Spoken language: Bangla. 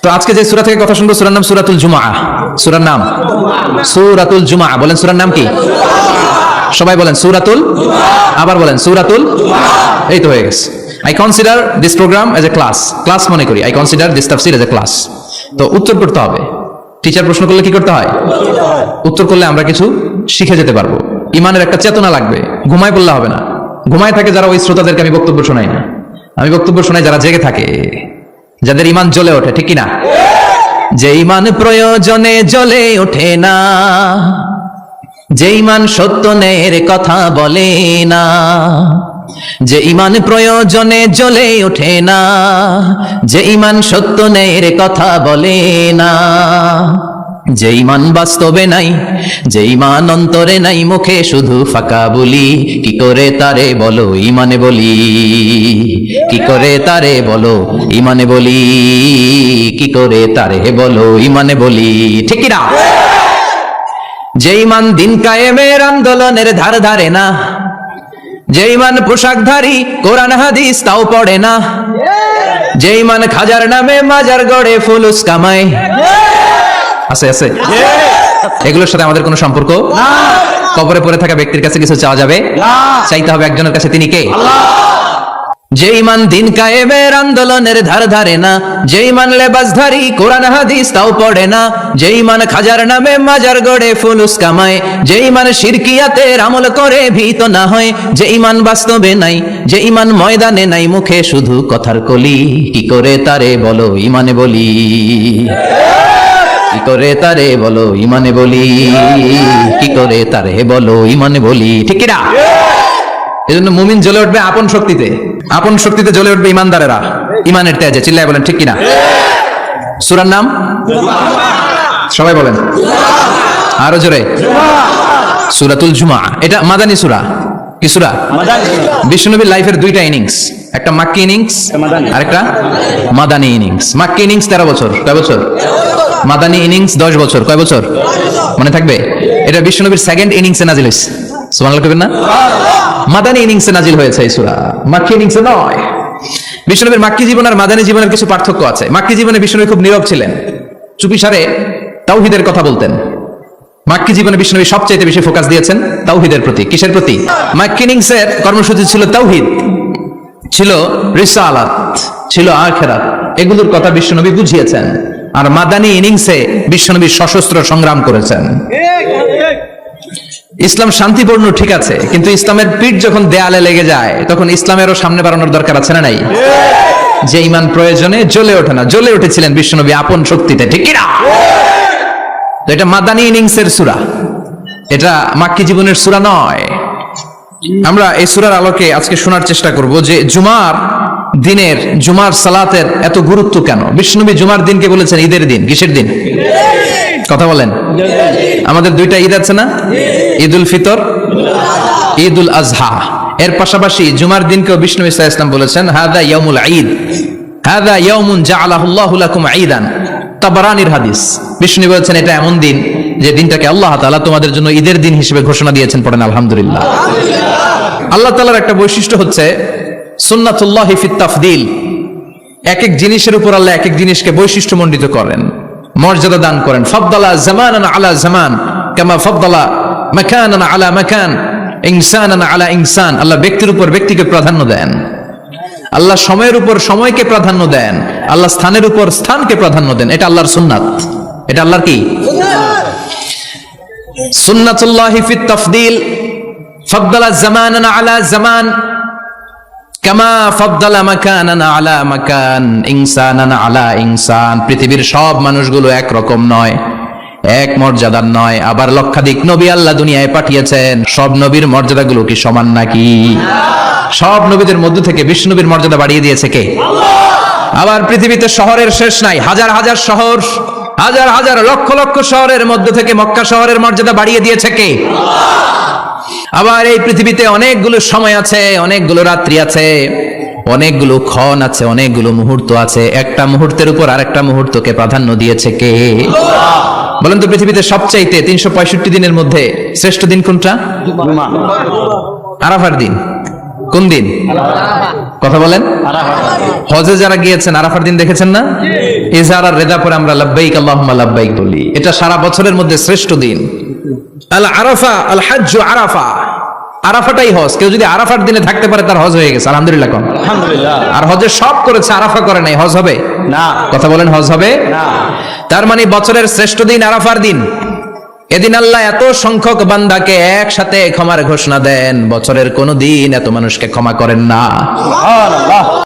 তো আজকে যে সূরা থেকে কথা শুনবো সূরার নাম সূরাতুল জুমআ। সূরার নাম সূরাতুল জুমআ। বলেন সূরার নাম কি? সবাই বলেন সূরাতুল, আবার বলেন সূরাতুল। এই তো হয়ে গেছে। I consider this program as a class মনে করি। I consider this tafsir as a class। তো উত্তর করতে হবে। টিচার প্রশ্ন করলে কি করতে হয়? উত্তর করলে আমরা কিছু শিখে যেতে পারবো। ইমানের একটা চেতনা লাগবে। ঘুমায় পড়লে হবে না। ঘুমায় থাকে যারা, ওই শ্রোতাদেরকে আমি বক্তব্য শোনাই না। আমি বক্তব্য শোনাই যারা জেগে থাকে, যাদের ইমান জ্বলে ওঠে, ঠিক কি না? যে ইমান প্রয়োজনে জ্বলে ওঠে না, যে ইমান সত্য ন্যায়ের কথা বলে না, যে ইমান প্রয়োজনে জ্বলে ওঠে না, যে ইমান সত্য ন্যায়ের কথা বলে না, যে ইমান বাস্তবে নাই, যে ইমান অন্তরে নাই, মুখে শুধু ফাঁকা বলি, কি করে তারে বলো ইমানে বলি, কি করে তারে বলো ইমানে বলি, কি করে তারে বলো ইমানে বলি, ঠিক কি না? যে ইমান দিন কায়েমের আন্দোলনের ধার ধারে না, যে ইমান পোশাকধারী কোরআন হাদিস তাও পড়ে না, যে ইমান খাজার নামে মাজার গড়ে ফুলুস কামায়, আছে আছে, এগুলোর সাথে আমাদের কোনো সম্পর্ক না। কবরে পড়ে থাকা ব্যক্তির কাছে কিছু চাওয়া যাবে না, চাইতে হবে একজনের কাছে, তিনি কে? আল্লাহ। যে ইমান দিন কায়েমের আন্দোলনের ধার ধারে না, যে ইমান লেবাসধারী কোরআন হাদিস তাও পড়ে না, যে ইমান খাজার নামে মাজার গড়ে ফুলুস কামায়, যে ইমান শিরকিয়াতের আমল করে ভীত না হয়, যে ইমান বাস্তবে নাই, যে ইমান ময়দানে নাই, মুখে শুধু কথার কলি, কি করে তারে বলো ইমানে বলি, কি করে তারে বলো ইমানে বলি, কি করে তারে বলো ইমানে বলি, ঠিক কি না? এজন্য মুমিন জ্বলে উঠবে আপন শক্তিতে, আপন শক্তিতে জ্বলে উঠবে ইমানদারেরা ইমানের তেজে। চিল্লায় বলেন ঠিক কিনা? সূরার নাম সবাই বলেন আরো জোরে, সূরাতুল জুমআ। এটা মাদানী সূরা। কি সূরা? বিশ্বনবীর লাইফের দুইটা ইনিংস, একটা মাক্কি ইনিংস আর একটা মাদানী ইনিংস। মাক্কি ইনিংস 13 বছর, কয় বছর? মাদানী ইনিংস 10 বছর, কয় বছর? মনে থাকবে? এটা বিশ্বনবীর সেকেন্ড ইনিংসে নাজিল হয়েছে। সুবহানাল্লাহ কইবেন না? মাদানী ইনিংসে নাজিল হয়েছে এই সূরা, মাক্কি ইনিংসে নয়। বিশ্বনবীর মাক্কি জীবন আর মাদানী জীবনের কিছু পার্থক্য আছে। মাক্কি জীবনে বিশ্বনবী খুব নীরব ছিলেন, চুপিসারে তাওহীদের কথা বলতেন। মাক্কি জীবনে বিশ্বনবী সবচেয়ে বেশি ফোকাস দিয়েছেন তাওহীদের প্রতি। কিসের প্রতি? মাক্কি ইনিংসের কর্মসূচি ছিল তাওহীদ, ছিল রিসালাত, ছিল আখিরাত, এগুলোর কথা বিশ্বনবী বুঝিয়েছেন। আর মাদানী ইনিংসে বিশ্বনবী সশস্ত্র সংগ্রাম করেছেন। ইসলাম শান্তিপূর্ণ ঠিক আছে, কিন্তু ইসলামের পিঠ যখন দেয়ালে লেগে যায় তখন ইসলামেরও সামনে বাড়ানোর দরকার আছে না নাই? যে ইমান প্রয়োজনে জ্বলে ওঠে না, জ্বলে উঠেছিলেন বিশ্বনবী আপন শক্তিতে, ঠিক কি না? তো এটা মাদানী ইনিংসের সূরা, এটা মাক্কি জীবনের সূরা নয়। আমরা এই সূরার আলোকে আজকে শোনার চেষ্টা করব যে জুমার দিনের, জুমার সালাতের এত গুরুত্ব কেন। বিশ্বনবী জুমার দিনকে বলেছেন ঈদের দিন। কিসের দিন? কথা বলেন। আমাদের দুইটা ঈদ আছে না? ঈদুল ফিতর, ঈদুল আজহা। এর পাশাপাশি জুমার দিনকেও বিষ্ণু ইসা ইসলাম বলেছেন হাদা ইয়াউমুল ঈদ, হাদা ইয়াউমুন জাআলাহুল্লাহু লাকুম ঈদান। তাবারানির হাদিস। বিষ্ণু বলেছেন এটা এমন দিন যে দিনটাকে আল্লাহ তাআলা তোমাদের জন্য ঈদের দিন হিসেবে ঘোষণা দিয়েছেন। পড়েন আলহামদুলিল্লাহ। আল্লাহ তাআলার একটা বৈশিষ্ট্য হচ্ছে সুন্নাতুল্লাহি ফিত তাফদিল। এক এক জিনিসের উপর আল্লাহ এক এক জিনিসকে বৈশিষ্ট্যমণ্ডিত করেন, মর্যাদা দান করেন। ফাদ্দালা জামানান আলা জামান কামা ফাদ্দালা মাকানান আলা মাকান, ইনসানান আলা ইনসান। আল্লাহ ব্যক্তির উপর ব্যক্তিকে প্রাধান্য দেন, আল্লাহ সময়ের উপর সময়কে প্রাধান্য দেন, আল্লাহ স্থানের উপর স্থানকে প্রাধান্য দেন। এটা আল্লাহর সুন্নাত। এটা আল্লাহর কি? সুন্নাতুল্লাহি ফিত তাফদিল। ফাদ্দালা জামানান আলা জামান কামা ফাদ্দালা মাকানান আলা মাকান, ইনসানান আলা ইনসান। পৃথিবীর সব মানুষগুলো এক রকম নয়, এক মর্যাদার নয়। আবার লক্ষাধিক নবী আল্লাহ দুনিয়ায় পাঠিয়েছেন, সব নবীর মর্যাদাগুলো কি সমান নাকি? সব নবীদের মধ্য থেকে বিশ্বনবীর মর্যাদা বাড়িয়ে দিয়েছে কে? আল্লাহ। আবার পৃথিবীতে শহরের শেষ নাই, হাজার হাজার শহর, হাজার হাজার লক্ষ লক্ষ শহরের মধ্য থেকে মক্কা শহরের মর্যাদা বাড়িয়ে দিয়েছে কে? আল্লাহ। আবার এই পৃথিবীতে অনেকগুলো সময় আছে, অনেকগুলো রাত্রি আছে, অনেকগুলো ক্ষণ আছে, অনেকগুলো মুহূর্ত আছে। একটা মুহূর্তের উপর আরেকটা মুহূর্তকে প্রাধান্য দিয়েছে কে? আল্লাহ। বলেন তো পৃথিবীতে সবচাইতে 365 দিনের মধ্যে শ্রেষ্ঠ দিন কোনটা? আরাফার দিন। কোন দিন? কথা বলেন। হজে যারা গিয়েছেন আরাফার দিন দেখেছেন না? ইজহার রেদা পরে আমরা লাব্বাইক আল্লাহুম্মা লাব্বাইক বলি। এটা সারা বছরের মধ্যে শ্রেষ্ঠ দিন। আল আরাফা আল হাজ্জু আরাফা, আরাফাটাই হজ। কেউ যদি আরাফার দিনে থাকতে পারে তার হজ হয়ে গেছে, আলহামদুলিল্লাহ কোন। আলহামদুলিল্লাহ। আর হজে সব করেছে, আরাফা করে নাই, হজ হবে না। কথা বলেন, হজ হবে না। তার মানে বছরের শ্রেষ্ঠ দিন আরাফার দিন। এদিন আল্লাহ এত সংখ্যক বান্দাকে একসাথে ক্ষমার ঘোষণা দেন, বছরের কোন দিন এত মানুষকে ক্ষমা করেন না। সুবহানাল্লাহ।